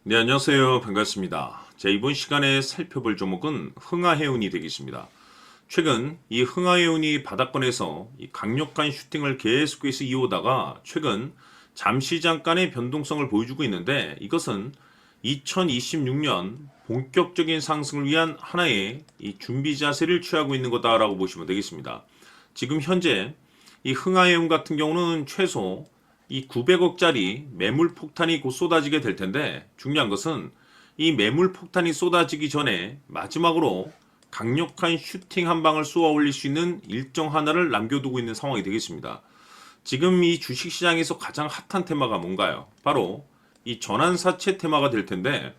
네, 안녕하세요. 반갑습니다. 자, 이번 시간에 살펴볼 종목은 흥하해운이 되겠습니다. 최근 이 흥하해운이 바닥권에서 이 강력한 슈팅을 계속해서 이어오다가 최근 잠시 잠깐의 변동성을 보여주고 있는데, 이것은 2026년 본격적인 상승을 위한 하나의 이 준비 자세를 취하고 있는 거다라고 보시면 되겠습니다. 지금 현재 이 흥하해운 같은 경우는 최소 이 900억짜리 매물 폭탄이 곧 쏟아지게 될 텐데, 중요한 것은 이 매물 폭탄이 쏟아지기 전에 마지막으로 강력한 슈팅 한 방을 쏘아 올릴 수 있는 일정 하나를 남겨두고 있는 상황이 되겠습니다. 지금 이 주식시장에서 가장 핫한 테마가 뭔가요? 바로 이 전환사채 테마가 될 텐데,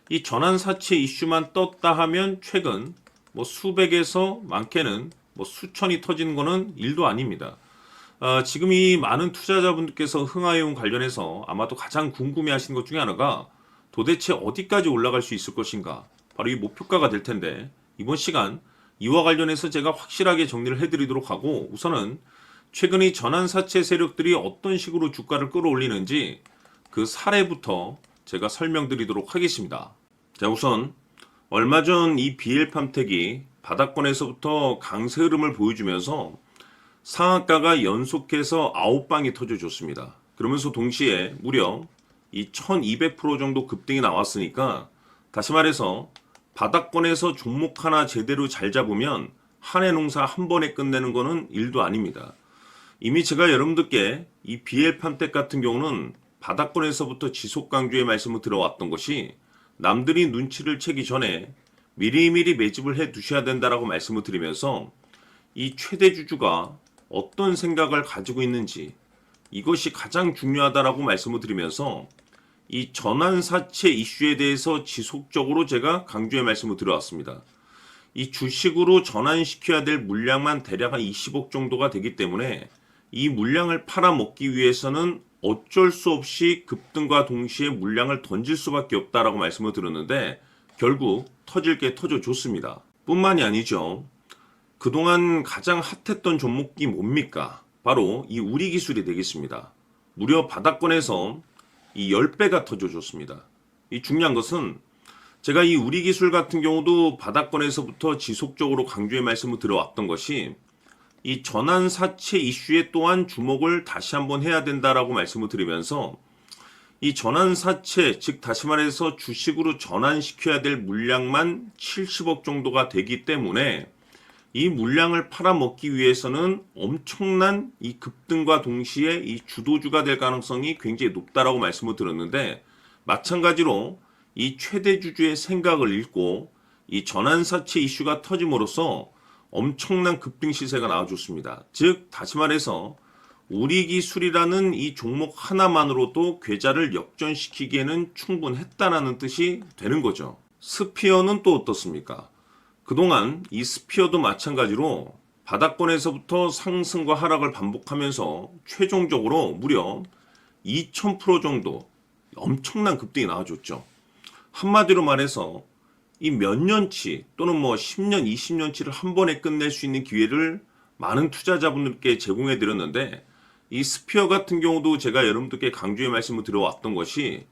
이 전환사채 이슈만 떴다 하면 최근 뭐 수백에서 많게는 뭐 수천이 터지는 거는 일도 아닙니다. 지금 이 많은 투자자분들께서 흥하해운 관련해서 아마도 가장 궁금해 하시는 것 중에 하나가 도대체 어디까지 올라갈 수 있을 것인가? 바로 이 목표가가 될 텐데, 이번 시간 이와 관련해서 제가 확실하게 정리를 해드리도록 하고, 우선은 최근 이 전환사채 세력들이 어떤 식으로 주가를 끌어올리는지 그 사례부터 제가 설명드리도록 하겠습니다. 자, 우선 얼마 전 이 BL팜텍이 바닥권에서부터 강세 흐름을 보여주면서 상한가가 연속해서 9방이 터져줬습니다. 그러면서 동시에 무려 이 1200% 정도 급등이 나왔으니까, 다시 말해서 바닥권에서 종목 하나 제대로 잘 잡으면 한 해 농사 한 번에 끝내는 거는 일도 아닙니다. 이미 제가 여러분들께 이 BL팜텍 같은 경우는 바닥권에서부터 지속 강조의 말씀을 들어왔던 것이, 남들이 눈치를 채기 전에 미리미리 매집을 해 두셔야 된다라고 말씀을 드리면서, 이 최대 주주가 어떤 생각을 가지고 있는지 이것이 가장 중요하다라고 말씀을 드리면서, 이 전환사채 이슈에 대해서 지속적으로 제가 강조의 말씀을 드려왔습니다. 이 주식으로 전환시켜야 될 물량만 대략 한 20억 정도가 되기 때문에 이 물량을 팔아먹기 위해서는 어쩔 수 없이 급등과 동시에 물량을 던질 수밖에 없다라고 말씀을 드렸는데, 결국 터질 게 터져줬습니다. 뿐만이 아니죠. 그동안 가장 핫했던 종목이 뭡니까? 바로 이 우리기술이 되겠습니다. 무려 바닥권에서 이 10배가 터져줬습니다. 이 중요한 것은 제가 이 우리기술 같은 경우도 바닥권에서부터 지속적으로 강조의 말씀을 들어왔던 것이, 이 전환사채 이슈에 또한 주목을 다시 한번 해야 된다라고 말씀을 드리면서, 이 전환사채, 즉 다시 말해서 주식으로 전환시켜야 될 물량만 70억 정도가 되기 때문에 이 물량을 팔아먹기 위해서는 엄청난 이 급등과 동시에 이 주도주가 될 가능성이 굉장히 높다라고 말씀을 드렸는데, 마찬가지로 이 최대 주주의 생각을 읽고 이 전환사채 이슈가 터짐으로써 엄청난 급등 시세가 나와줬습니다. 즉 다시 말해서 우리기술이라는 이 종목 하나만으로도 계좌를 역전시키기에는 충분했다라는 뜻이 되는 거죠. 스피어는 또 어떻습니까? 그동안 이 스피어도 마찬가지로 바닥권에서부터 상승과 하락을 반복하면서 최종적으로 무려 2000% 정도 엄청난 급등이 나와줬죠. 한마디로 말해서 이 몇 년치 또는 뭐 10년, 20년치를 한 번에 끝낼 수 있는 기회를 많은 투자자분들께 제공해 드렸는데, 이 스피어 같은 경우도 제가 여러분들께 강조의 말씀을 드려왔던 것이,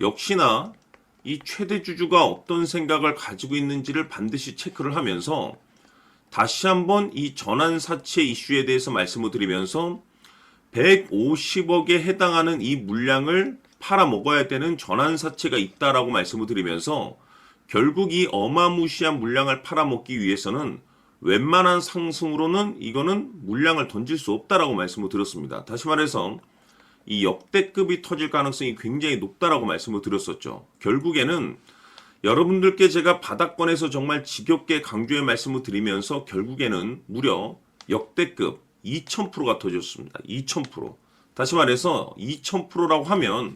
역시나 이 최대 주주가 어떤 생각을 가지고 있는지를 반드시 체크를 하면서 다시 한번 이 전환사채 이슈에 대해서 말씀을 드리면서 150억에 해당하는 이 물량을 팔아먹어야 되는 전환사채가 있다라고 말씀을 드리면서, 결국 이 어마무시한 물량을 팔아먹기 위해서는 웬만한 상승으로는 이거는 물량을 던질 수 없다라고 말씀을 드렸습니다. 다시 말해서 이 역대급이 터질 가능성이 굉장히 높다라고 말씀을 드렸었죠. 결국에는 여러분들께 제가 바닥권에서 정말 지겹게 강조의 말씀을 드리면서 결국에는 무려 역대급 2000%가 터졌습니다. 2000%. 다시 말해서 2000%라고 하면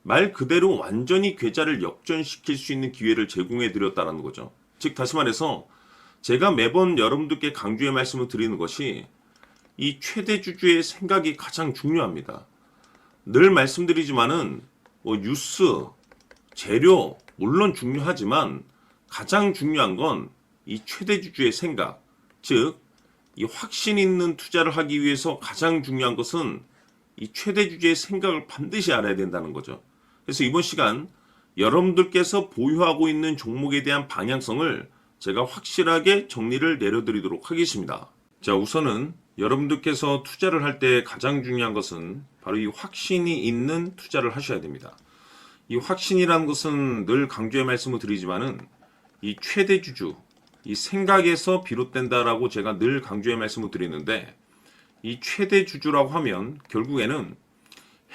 말 그대로 완전히 계좌를 역전시킬 수 있는 기회를 제공해 드렸다는 거죠. 즉 다시 말해서 제가 매번 여러분들께 강조의 말씀을 드리는 것이, 이 최대 주주의 생각이 가장 중요합니다. 늘 말씀드리지만은 뭐 뉴스, 재료 물론 중요하지만 가장 중요한 건 이 최대 주주의 생각, 즉 이 확신 있는 투자를 하기 위해서 가장 중요한 것은 이 최대 주주의 생각을 반드시 알아야 된다는 거죠. 그래서 이번 시간 여러분들께서 보유하고 있는 종목에 대한 방향성을 제가 확실하게 정리를 내려드리도록 하겠습니다. 자, 우선은 여러분들께서 투자를 할 때 가장 중요한 것은 바로 이 확신이 있는 투자를 하셔야 됩니다. 이 확신이라는 것은 늘 강조의 말씀을 드리지만은 이 최대주주, 이 생각에서 비롯된다라고 제가 늘 강조의 말씀을 드리는데, 이 최대주주라고 하면 결국에는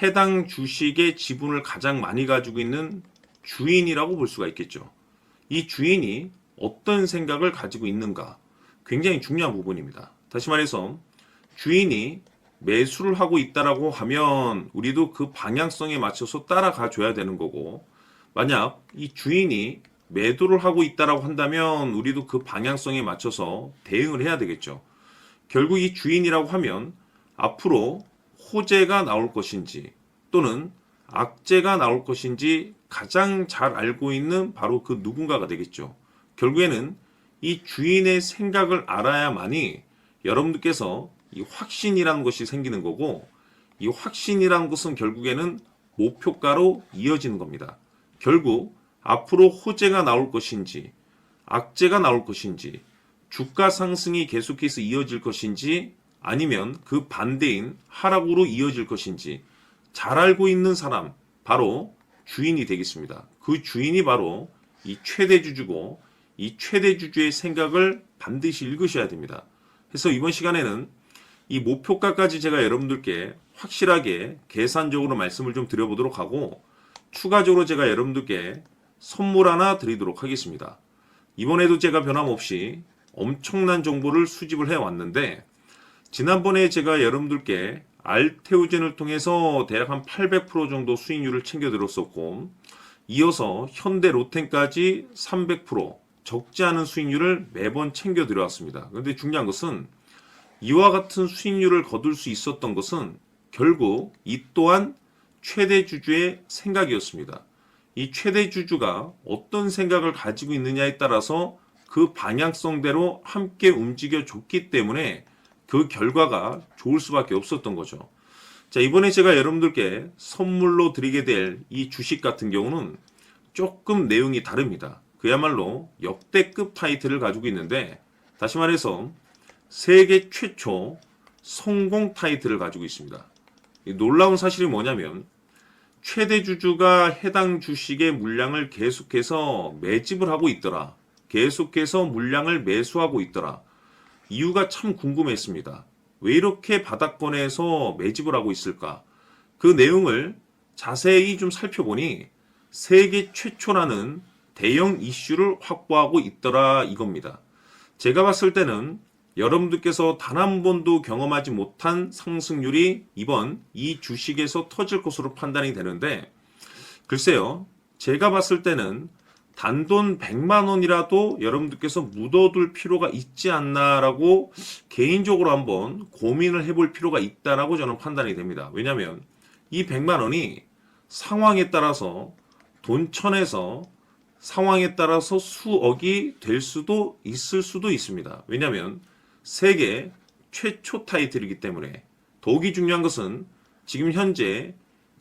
해당 주식의 지분을 가장 많이 가지고 있는 주인이라고 볼 수가 있겠죠. 이 주인이 어떤 생각을 가지고 있는가, 굉장히 중요한 부분입니다. 다시 말해서 주인이 매수를 하고 있다라고 하면 우리도 그 방향성에 맞춰서 따라가 줘야 되는 거고, 만약 이 주인이 매도를 하고 있다라고 한다면 우리도 그 방향성에 맞춰서 대응을 해야 되겠죠. 결국 이 주인이라고 하면 앞으로 호재가 나올 것인지 또는 악재가 나올 것인지 가장 잘 알고 있는 바로 그 누군가가 되겠죠. 결국에는 이 주인의 생각을 알아야만이 여러분들께서 이 확신이라는 것이 생기는 거고, 이 확신이라는 것은 결국에는 목표가로 이어지는 겁니다. 결국 앞으로 호재가 나올 것인지 악재가 나올 것인지 주가 상승이 계속해서 이어질 것인지 아니면 그 반대인 하락으로 이어질 것인지 잘 알고 있는 사람, 바로 주인이 되겠습니다. 그 주인이 바로 이 최대주주고, 이 최대주주의 생각을 반드시 읽으셔야 됩니다. 그래서 이번 시간에는 이 목표가까지 제가 여러분들께 확실하게 계산적으로 말씀을 좀 드려보도록 하고, 추가적으로 제가 여러분들께 선물 하나 드리도록 하겠습니다. 이번에도 제가 변함없이 엄청난 정보를 수집을 해왔는데, 지난번에 제가 여러분들께 알테오젠을 통해서 대략 한 800% 정도 수익률을 챙겨드렸었고, 이어서 현대 로텐까지 300% 적지 않은 수익률을 매번 챙겨드려왔습니다. 그런데 중요한 것은 이와 같은 수익률을 거둘 수 있었던 것은 결국 이 또한 최대주주의 생각이었습니다. 이 최대주주가 어떤 생각을 가지고 있느냐에 따라서 그 방향성대로 함께 움직여 줬기 때문에 그 결과가 좋을 수밖에 없었던 거죠. 자, 이번에 제가 여러분들께 선물로 드리게 될 이 주식 같은 경우는 조금 내용이 다릅니다. 그야말로 역대급 타이틀을 가지고 있는데, 다시 말해서 세계 최초 성공 타이틀을 가지고 있습니다. 놀라운 사실이 뭐냐면 최대주주가 해당 주식의 물량을 계속해서 매집을 하고 있더라. 계속해서 물량을 매수하고 있더라. 이유가 참 궁금했습니다. 왜 이렇게 바닥권에서 매집을 하고 있을까? 그 내용을 자세히 좀 살펴보니 세계 최초라는 대형 이슈를 확보하고 있더라 이겁니다. 제가 봤을 때는 여러분들께서 단 한 번도 경험하지 못한 상승률이 이번 이 주식에서 터질 것으로 판단이 되는데, 글쎄요, 제가 봤을 때는 단돈 100만 원이라도 여러분들께서 묻어둘 필요가 있지 않나라고 개인적으로 한번 고민을 해볼 필요가 있다라고 저는 판단이 됩니다. 왜냐하면 이 100만 원이 상황에 따라서 돈천에서 상황에 따라서 수억이 될 수도 있을 수도 있습니다. 왜냐하면 세계 최초 타이틀이기 때문에. 더욱이 중요한 것은 지금 현재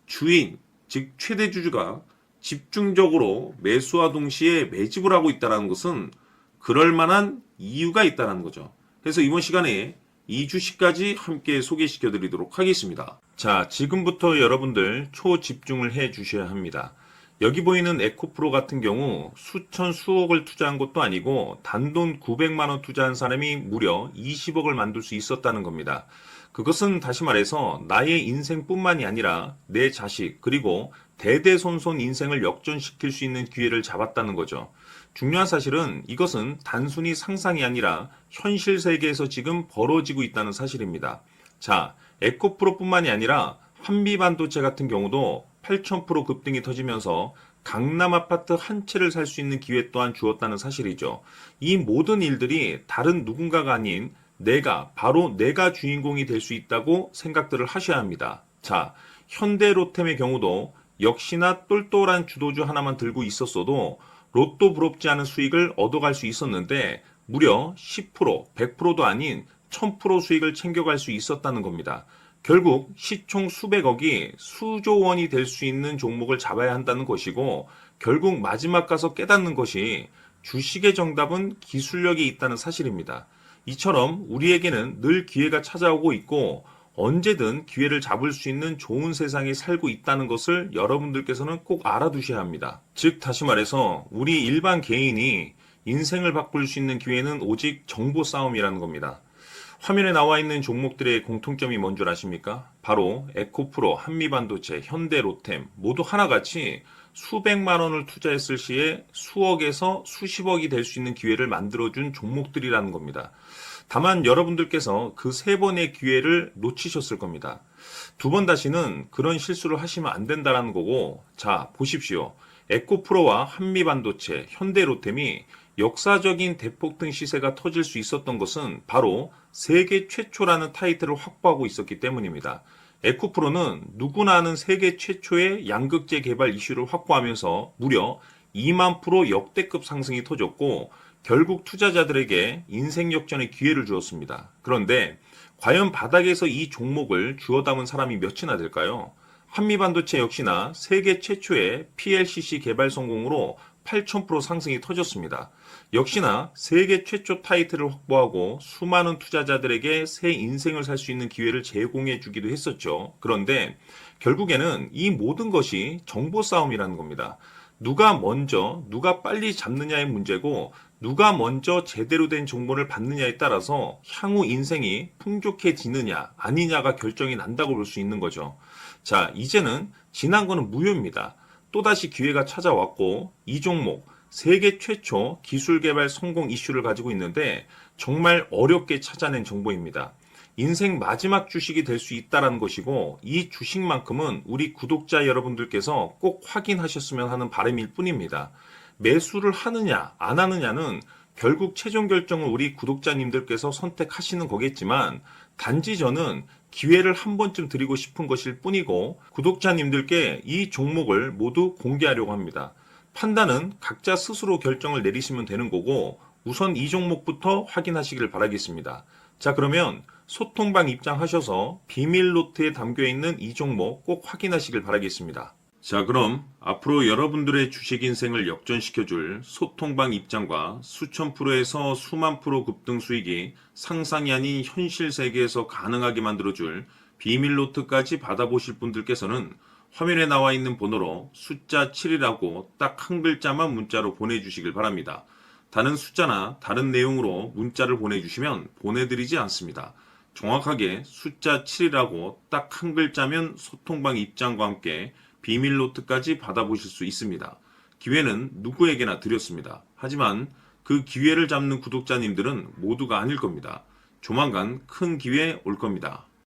주인, 즉 최대 주주가 집중적으로 매수와 동시에 매집을 하고 있다는 것은 그럴 만한 이유가 있다는 거죠. 그래서 이번 시간에 이 주식까지 함께 소개시켜 드리도록 하겠습니다. 자, 지금부터 여러분들 초집중을 해 주셔야 합니다. 여기 보이는 에코프로 같은 경우 수천 수억을 투자한 것도 아니고 단돈 900만 원 투자한 사람이 무려 20억을 만들 수 있었다는 겁니다. 그것은 다시 말해서 나의 인생뿐만이 아니라 내 자식 그리고 대대손손 인생을 역전시킬 수 있는 기회를 잡았다는 거죠. 중요한 사실은 이것은 단순히 상상이 아니라 현실 세계에서 지금 벌어지고 있다는 사실입니다. 자, 에코프로뿐만이 아니라 한미반도체 같은 경우도 8,000% 급등이 터지면서 강남 아파트 한 채를 살 수 있는 기회 또한 주었다는 사실이죠. 이 모든 일들이 다른 누군가가 아닌 바로 내가 주인공이 될 수 있다고 생각들을 하셔야 합니다. 자, 현대로템의 경우도 역시나 똘똘한 주도주 하나만 들고 있었어도 로또 부럽지 않은 수익을 얻어갈 수 있었는데 무려 10%, 100%도 아닌 1000% 수익을 챙겨갈 수 있었다는 겁니다. 결국 시총 수백억이 수조 원이 될 수 있는 종목을 잡아야 한다는 것이고, 결국 마지막 가서 깨닫는 것이 주식의 정답은 기술력이 있다는 사실입니다. 이처럼 우리에게는 늘 기회가 찾아오고 있고 언제든 기회를 잡을 수 있는 좋은 세상에 살고 있다는 것을 여러분들께서는 꼭 알아두셔야 합니다. 즉 다시 말해서 우리 일반 개인이 인생을 바꿀 수 있는 기회는 오직 정보 싸움이라는 겁니다. 화면에 나와 있는 종목들의 공통점이 뭔 줄 아십니까? 바로 에코프로, 한미반도체, 현대로템 모두 하나같이 수백만 원을 투자했을 시에 수억에서 수십억이 될 수 있는 기회를 만들어준 종목들이라는 겁니다. 다만 여러분들께서 그 세 번의 기회를 놓치셨을 겁니다. 두 번 다시는 그런 실수를 하시면 안 된다는 거고, 자, 보십시오. 에코프로와 한미반도체, 현대로템이 역사적인 대폭등 시세가 터질 수 있었던 것은 바로 세계 최초라는 타이틀을 확보하고 있었기 때문입니다. 에코프로는 누구나 아는 세계 최초의 양극재 개발 이슈를 확보하면서 무려 2만 프로 역대급 상승이 터졌고 결국 투자자들에게 인생 역전의 기회를 주었습니다. 그런데 과연 바닥에서 이 종목을 주워 담은 사람이 몇이나 될까요? 한미반도체 역시나 세계 최초의 PLCC 개발 성공으로 8,000% 상승이 터졌습니다. 역시나 세계 최초 타이틀을 확보하고 수많은 투자자들에게 새 인생을 살 수 있는 기회를 제공해 주기도 했었죠. 그런데 결국에는 이 모든 것이 정보 싸움이라는 겁니다. 누가 먼저, 누가 빨리 잡느냐의 문제고 누가 먼저 제대로 된 정보를 받느냐에 따라서 향후 인생이 풍족해지느냐 아니냐가 결정이 난다고 볼 수 있는 거죠. 자, 이제는 지난 거는 무효입니다. 또다시 기회가 찾아왔고 이 종목 세계 최초 기술 개발 성공 이슈를 가지고 있는데 정말 어렵게 찾아낸 정보입니다. 인생 마지막 주식이 될 수 있다는 것이고 이 주식만큼은 우리 구독자 여러분들께서 꼭 확인하셨으면 하는 바람일 뿐입니다. 매수를 하느냐 안 하느냐는 결국 최종 결정을 우리 구독자님들께서 선택하시는 거겠지만 단지 저는 기회를 한 번쯤 드리고 싶은 것일 뿐이고 구독자님들께 이 종목을 모두 공개하려고 합니다. 판단은 각자 스스로 결정을 내리시면 되는 거고 우선 이 종목부터 확인하시길 바라겠습니다. 자, 그러면 소통방 입장하셔서 비밀 노트에 담겨있는 이 종목 꼭 확인하시길 바라겠습니다. 자, 그럼 앞으로 여러분들의 주식 인생을 역전시켜줄 소통방 입장과 수천 프로에서 수만 프로 급등 수익이 상상이 아닌 현실 세계에서 가능하게 만들어줄 비밀 노트까지 받아보실 분들께서는 화면에 나와 있는 번호로 숫자 7이라고 딱 한 글자만 문자로 보내주시길 바랍니다. 다른 숫자나 다른 내용으로 문자를 보내주시면 보내드리지 않습니다. 정확하게 숫자 7이라고 딱 한 글자면 소통방 입장과 함께 비밀 노트까지 받아보실 수 있습니다. 기회는 누구에게나 드렸습니다. 하지만 그 기회를 잡는 구독자님들은 모두가 아닐 겁니다. 조만간 큰 기회 올 겁니다.